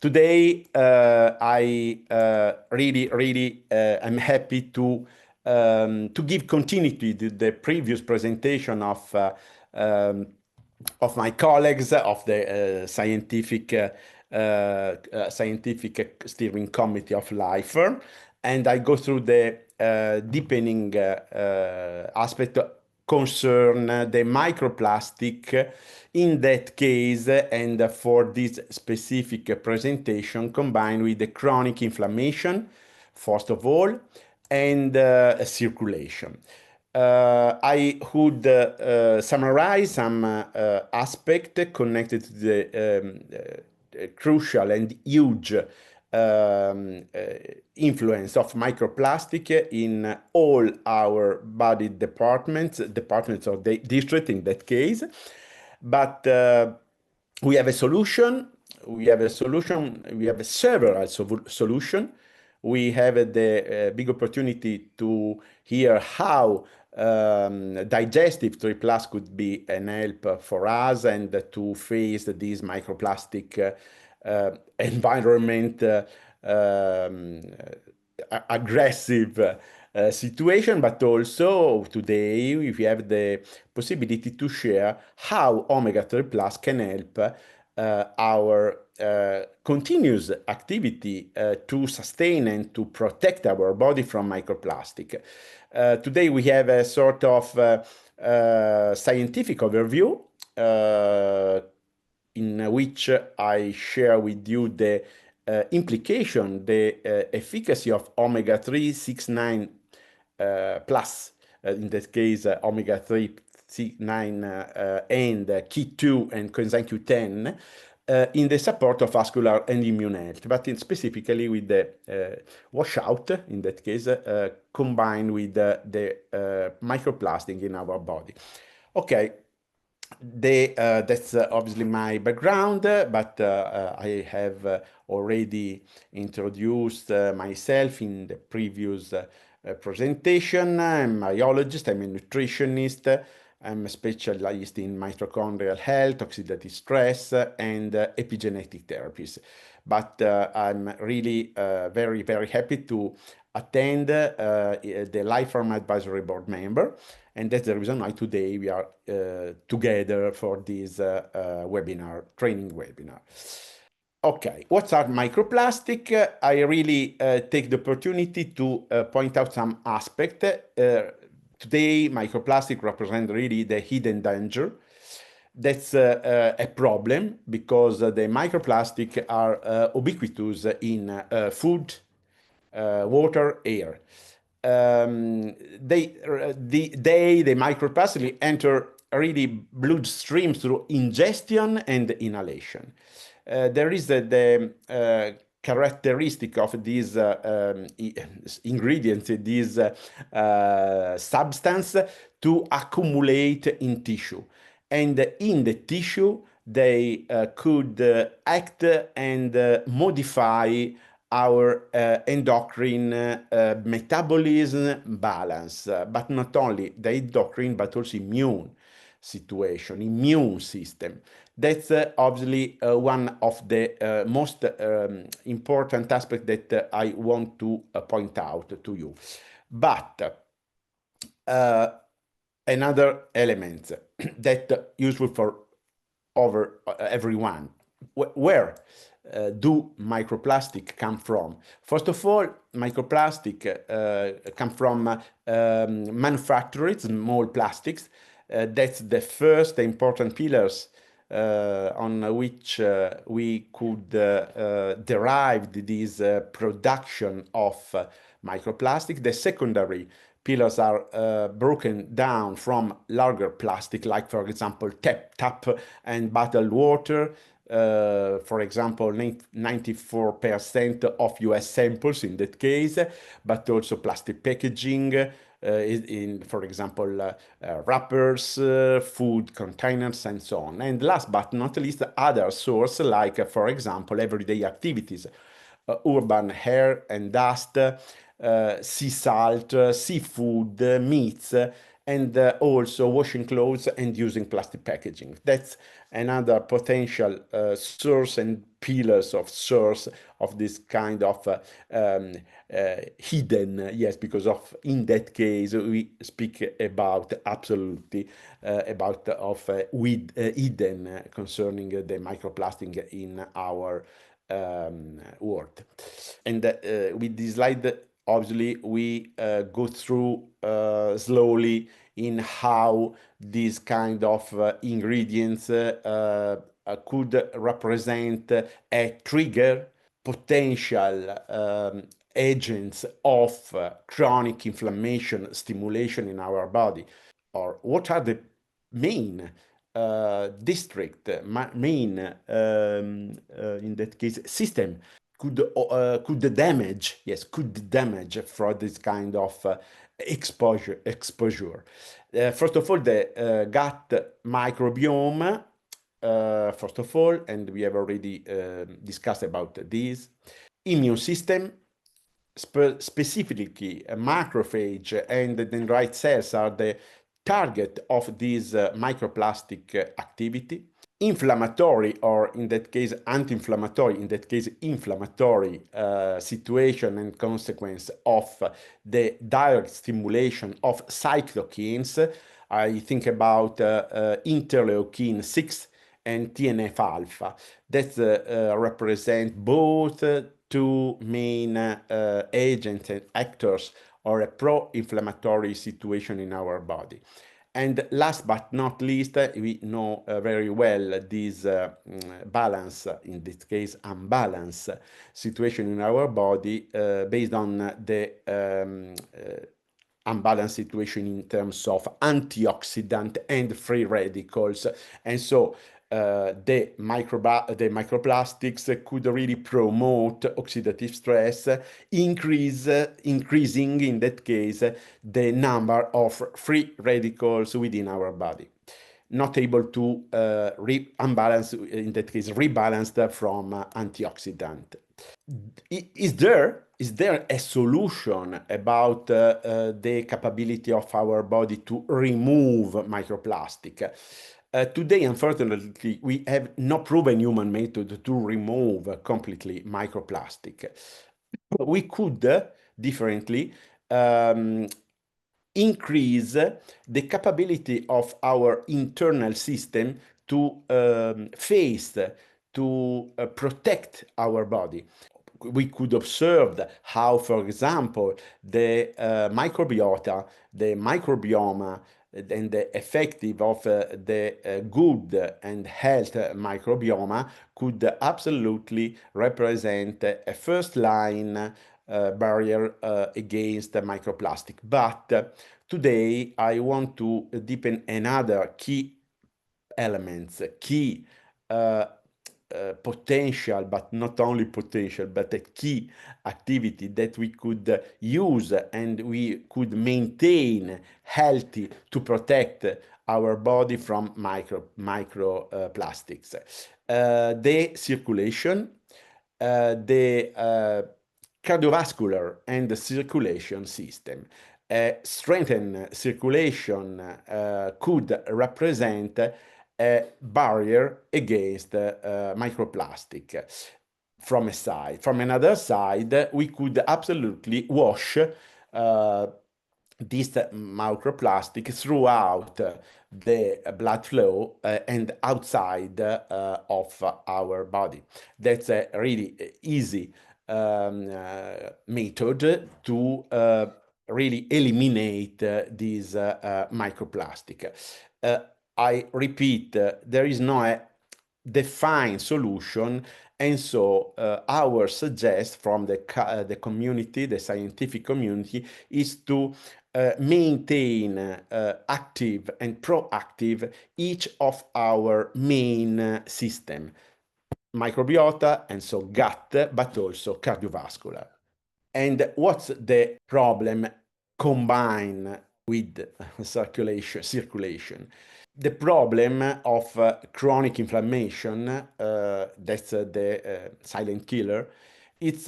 Today, I really am happy to give continuity to the previous presentation of my colleagues of the scientific steering committee of LIFER, and I go through the deepening aspect concern the microplastic in that case, and for this specific presentation combined with the chronic inflammation, first of all, and circulation. I would summarize some aspect connected to the crucial and huge influence of microplastic in all our body departments of the district in that case. But we have a solution. We have several solutions. We have the big opportunity to hear how digestive 3 Plus could be an help for us and to face this microplastic environment aggressive situation, but also today we have the possibility to share how omega-3 plus can help our continuous activity to sustain and to protect our body from microplastic. Today we have a sort of scientific overview in which I share with you the implication, the efficacy of omega-3 6-9 plus, in that case omega-3 6-9 and Q2 and coenzyme Q10 in the support of vascular and immune health, but specifically with the washout, in that case, combined with the microplastic in our body. Okay, that's obviously my background, but I have already introduced myself in the previous presentation. I'm a biologist, I'm a nutritionist, I'm a specialist in mitochondrial health, oxidative stress, and epigenetic therapies. But I'm really very happy to attend the Life Pharma Advisory Board member, and that's the reason why today we are together for this training webinar. Okay, what are microplastic? I really take the opportunity to point out some aspect. Today, microplastic represent really the hidden danger. That's a problem because the microplastic are ubiquitous in food, water, air. The microplastic enter really bloodstream through ingestion and inhalation. There is the characteristic of these ingredients, this substance, to accumulate in tissue. And in the tissue, they could act and modify our endocrine metabolism balance, but not only the endocrine, but also immune situation, immune system. That's obviously one of the most important aspects that I want to point out to you. But another element that useful for everyone, where do microplastic come from? First of all, microplastic come from manufactured small plastics. That's the first important pillars on which we could derive this production of microplastic. The secondary pillars are broken down from larger plastic, like for example tap and bottled water. For example, 94% of US samples in that case, but also plastic packaging, for example, wrappers, food containers, and so on. And last but not least, other sources like, for example, everyday activities, urban air and dust, sea salt, seafood, meats, and also washing clothes and using plastic packaging. That's another potential source and pillars of source of this kind of hidden, yes, because of in that case we speak about absolutely about of with hidden concerning the microplastic in our world. And with this slide, obviously, we go through slowly in how these kind of ingredients could represent a trigger potential agents of chronic inflammation stimulation in our body, or what are the main main in that case system could damage, yes, could damage for this kind of exposure. First of all, the gut microbiome, first of all, and we have already discussed about this. Immune system, specifically macrophage and the dendrite cells are the target of this microplastic activity. Inflammatory, or in that case anti-inflammatory, in that case inflammatory situation and consequence of the direct stimulation of cytokines. I think about interleukin 6 and TNF alpha that represent both two main agents and actors or a pro-inflammatory situation in our body. And last but not least, we know very well this balance, in this case unbalance situation in our body based on the unbalanced situation in terms of antioxidant and free radicals. And so the microplastics could really promote oxidative stress, increasing in that case the number of free radicals within our body, not able to unbalance, in that case rebalanced from antioxidant. Is there a solution about the capability of our body to remove microplastic? Today, unfortunately, we have no proven human method to remove completely microplastic. We could differently increase the capability of our internal system to face, to protect our body. We could observe how, for example, the microbiota, the microbiome, and the effective of the good and health microbiome could absolutely represent a first line barrier against microplastic. But today I want to deepen another key elements, key potential, but not only potential, but a key activity that we could use and we could maintain healthy to protect our body from microplastics. The circulation, the cardiovascular and the circulation system. Strengthened circulation could represent a barrier against microplastic from a side. From another side, we could absolutely wash this microplastic throughout the blood flow and outside of our body. That's a really easy method to really eliminate this microplastic. I repeat, there is no defined solution, and so our suggest from the community, the scientific community, is to maintain active and proactive each of our main system, microbiota, and so gut, but also cardiovascular. And what's the problem combined with circulation? The problem of chronic inflammation, that's the silent killer, it's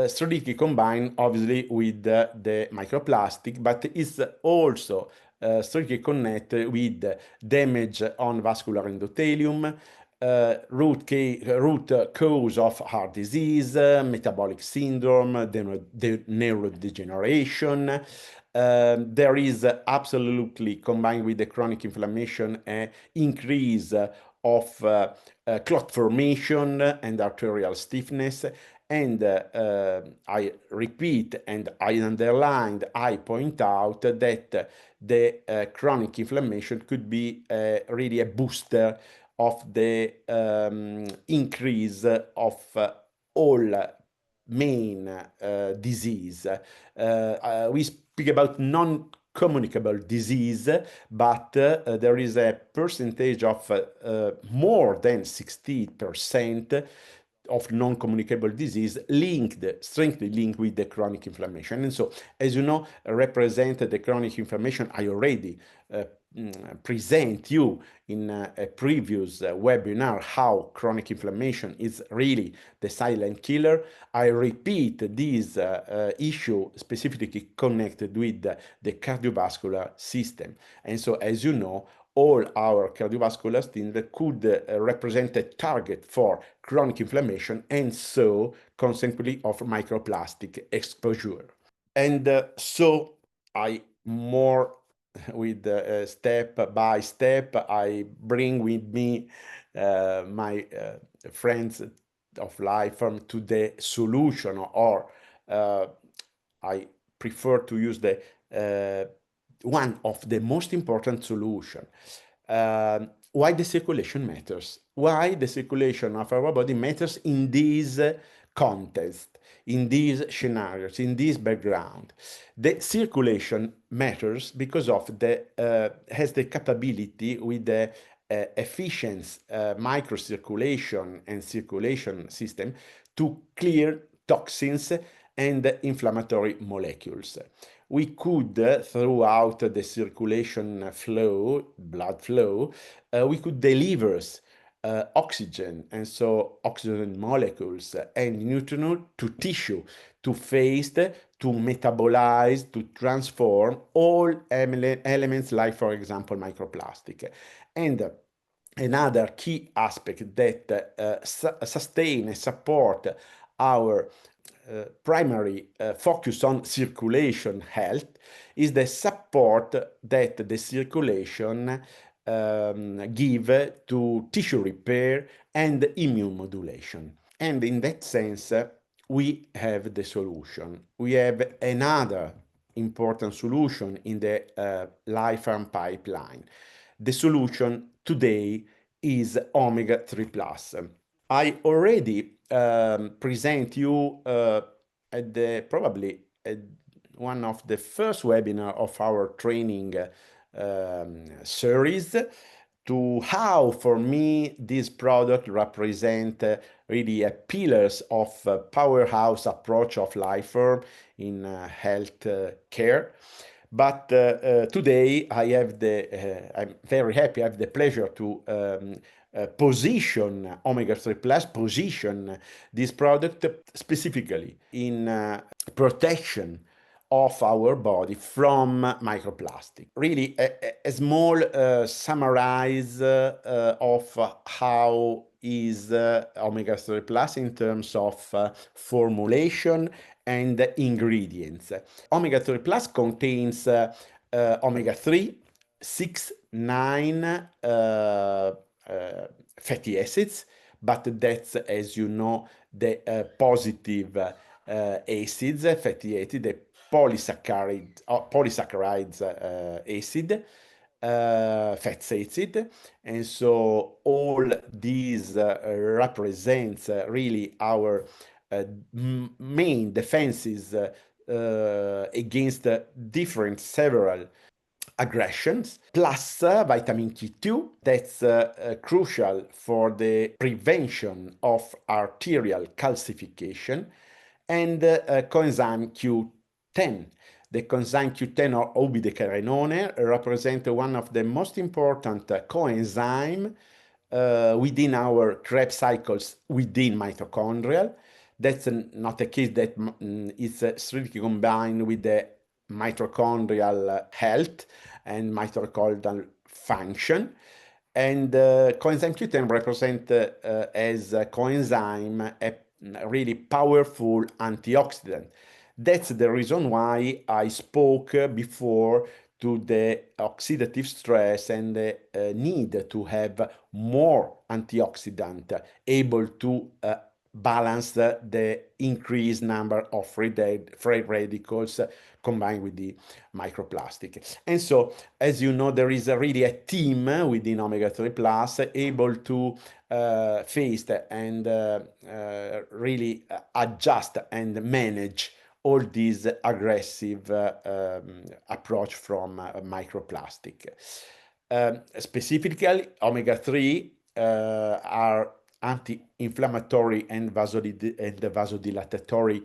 strictly combined, obviously, with the microplastic, but it's also strictly connected with damage on vascular endothelium, root cause of heart disease, metabolic syndrome, neurodegeneration. There is absolutely, combined with the chronic inflammation, an increase of clot formation and arterial stiffness. And I repeat, and I underlined, I point out that the chronic inflammation could be really a booster of the increase of all main disease. We speak about non-communicable disease, but there is a percentage of more than 60% of non-communicable disease strictly linked with the chronic inflammation. And so, as you know, represented the chronic inflammation, I already present you in a previous webinar how chronic inflammation is really the silent killer. I repeat this issue specifically connected with the cardiovascular system. And so, as you know, all our cardiovascular system could represent a target for chronic inflammation and so consequently of microplastic exposure. And so I more with step by step, I bring with me my friends of life to the solution, or I prefer to use the one of the most important solution. Why the circulation matters? Why the circulation of our body matters in this context, in these scenarios, in this background? The circulation matters because of the has the capability with the efficient microcirculation and circulation system to clear toxins and inflammatory molecules. We could, throughout the circulation flow, blood flow, we could deliver oxygen, and so oxygen molecules and nutrients to tissue, to face, to metabolize, to transform all elements like, for example, microplastic. And another key aspect that sustain and support our primary focus on circulation health is the support that the circulation give to tissue repair and immune modulation. And in that sense, we have the solution. We have another important solution in the Life pipeline. The solution today is omega-3 plus. I already present you at the probably at one of the first webinar of our training series to how, for me, this product represent really a pillars of powerhouse approach of Lifer in health care. But today I have I'm very happy, I have the pleasure to position omega-3 plus, position this product specifically in protection of our body from microplastic. Really a small summarize of how is omega-3 plus in terms of formulation and ingredients. Omega-3 plus contains omega-3, 6, 9 fatty acids, but that's, as you know, the positive acids, fatty acid, the polysaccharides acid, fat acid, and so all these represents really our main defenses against different several aggressions, plus vitamin Q2, that's crucial for the prevention of arterial calcification, and coenzyme Q10. The coenzyme Q10 or obidecarenone represent one of the most important coenzyme within our Krebs cycles within mitochondrial. That's not a case that is strictly combined with the mitochondrial health and mitochondrial function. And coenzyme Q10 represent as a coenzyme a really powerful antioxidant. That's the reason why I spoke before to the oxidative stress and the need to have more antioxidant able to balance the increased number of free radicals combined with the microplastic. And so, as you know, there is really a team within Omega-3 Plus able to face and really adjust and manage all these aggressive approach from microplastic. Specifically, omega-3 are anti-inflammatory and vasodilatatory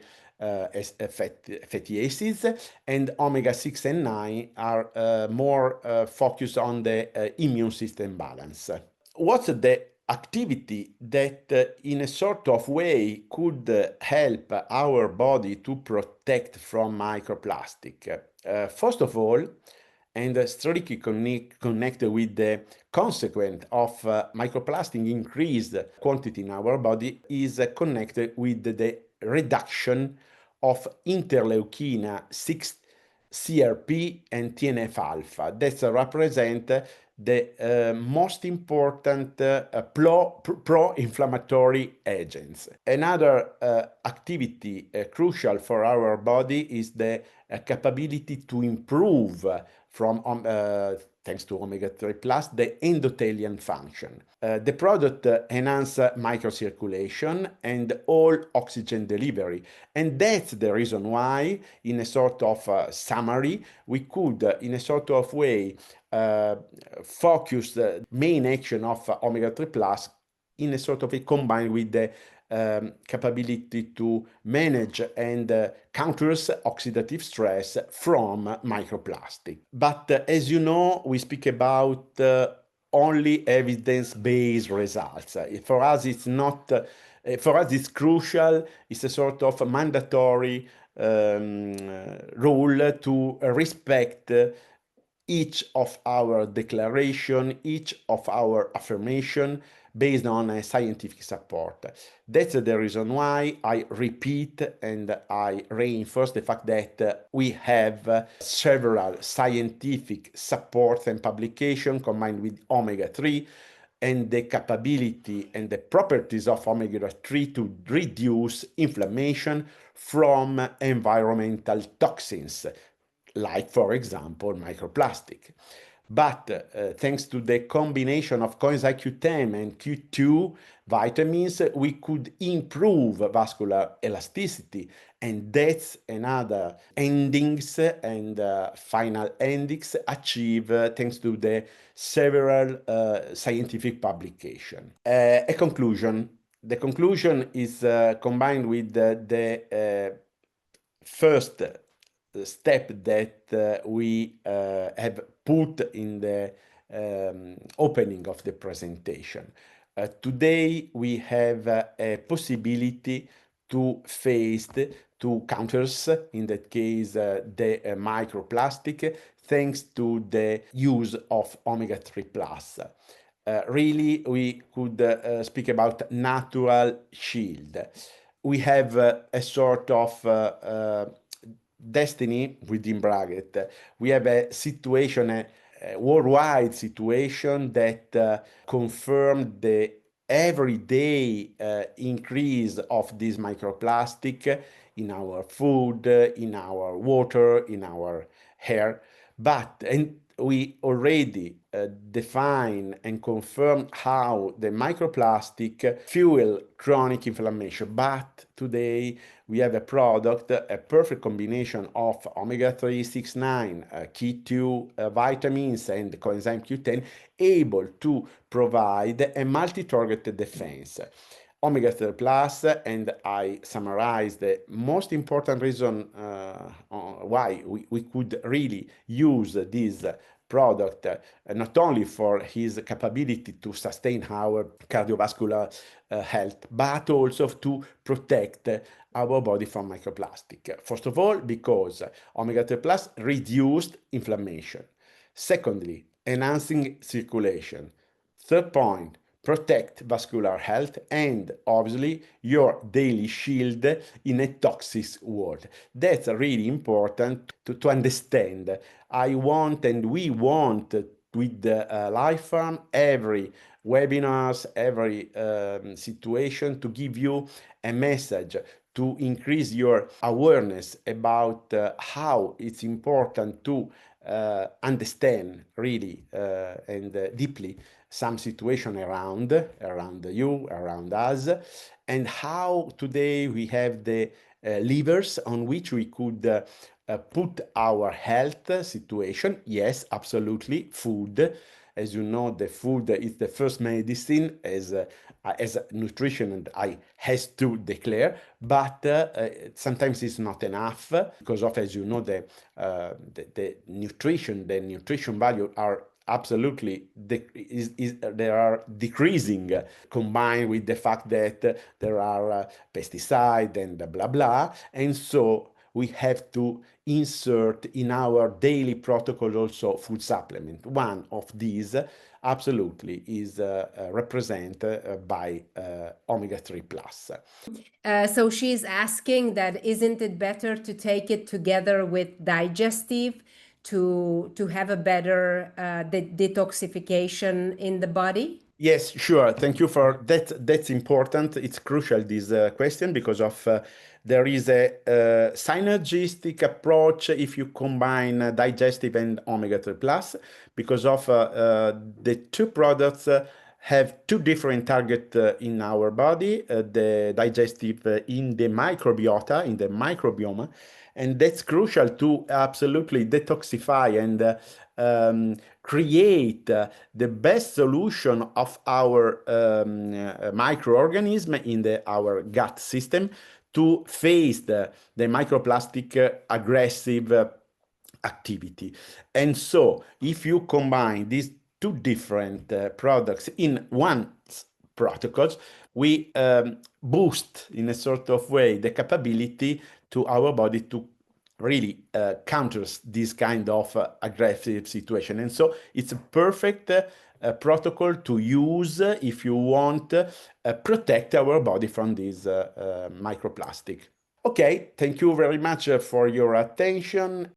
fatty acids, and omega-6 and 9 are more focused on the immune system balance. What's the activity that in a sort of way could help our body to protect from microplastic? First of all, and strictly connected with the consequence of microplastic increased quantity in our body is connected with the reduction of interleukin 6, CRP, and TNF-alpha that represent the most important pro-inflammatory agents. Another activity crucial for our body is the capability to improve from thanks to omega-3 plus the endothelial function. The product enhance microcirculation and all oxygen delivery, and that's the reason why, in a sort of summary, we could in a sort of way focus the main action of omega-3 plus in a sort of a combined with the capability to manage and counters oxidative stress from microplastic. But as you know, we speak about only evidence-based results. For us, it's not. For us, it's crucial. It's a sort of mandatory rule to respect each of our declaration, each of our affirmation based on a scientific support. That's the reason why I repeat and I reinforce the fact that we have several scientific supports and publications combined with omega-3 and the capability and the properties of omega-3 to reduce inflammation from environmental toxins, like, for example, microplastic. But thanks to the combination of coenzyme Q10 and Q2 vitamins, we could improve vascular elasticity, and that's another endings and final endings achieved thanks to the several scientific publication. A conclusion. The conclusion is combined with the first step that we have put in the opening of the presentation. Today we have a possibility to face to counters, in that case the microplastic, thanks to the use of omega-3 plus. Really, we could speak about natural shield. We have a sort of destiny within bracket. We have a situation, a worldwide situation that confirmed the everyday increase of this microplastic in our food, in our water, in our hair. And we already define and confirm how the microplastic fuel chronic inflammation. But today we have a product, a perfect combination of omega-3, 6, 9, Q2 vitamins and coenzyme Q10, able to provide a multi-targeted defense. Omega-3 plus, and I summarize the most important reason why we could really use this product, not only for his capability to sustain our cardiovascular health, but also to protect our body from microplastic. First of all, because omega-3 plus reduced inflammation. Secondly, enhancing circulation. Third point, protect vascular health and obviously your daily shield in a toxic world. That's really important to understand. I want and we want with the Life Farm every webinars, every situation to give you a message to increase your awareness about how it's important to understand really and deeply some situation around you, around us, and how today we have the levers on which we could put our health situation. Yes, absolutely, food. As you know, the food is the first medicine as nutrition, and I has to declare, but sometimes it's not enough because of, as you know, the nutrition value are absolutely they are decreasing, combined with the fact that there are pesticides and blah blah, and so we have to insert in our daily protocol also food supplement. One of these absolutely is represented by omega-3 plus. So she's asking that isn't it better to take it together with digestive to have a better detoxification in the body? Yes, sure. Thank you for that. That's important. It's crucial, this question, because of there is a synergistic approach if you combine digestive and omega-3 plus, because of the two products have two different targets in our body, the digestive in the microbiota, in the microbiome, and that's crucial to absolutely detoxify and create the best solution of our microorganism in our gut system to face the microplastic aggressive activity. And so if you combine these two different products in one protocols, we boost in a sort of way the capability to our body to really counters this kind of aggressive situation. And so it's a perfect protocol to use if you want protect our body from this microplastic. Okay, thank you very much for your attention.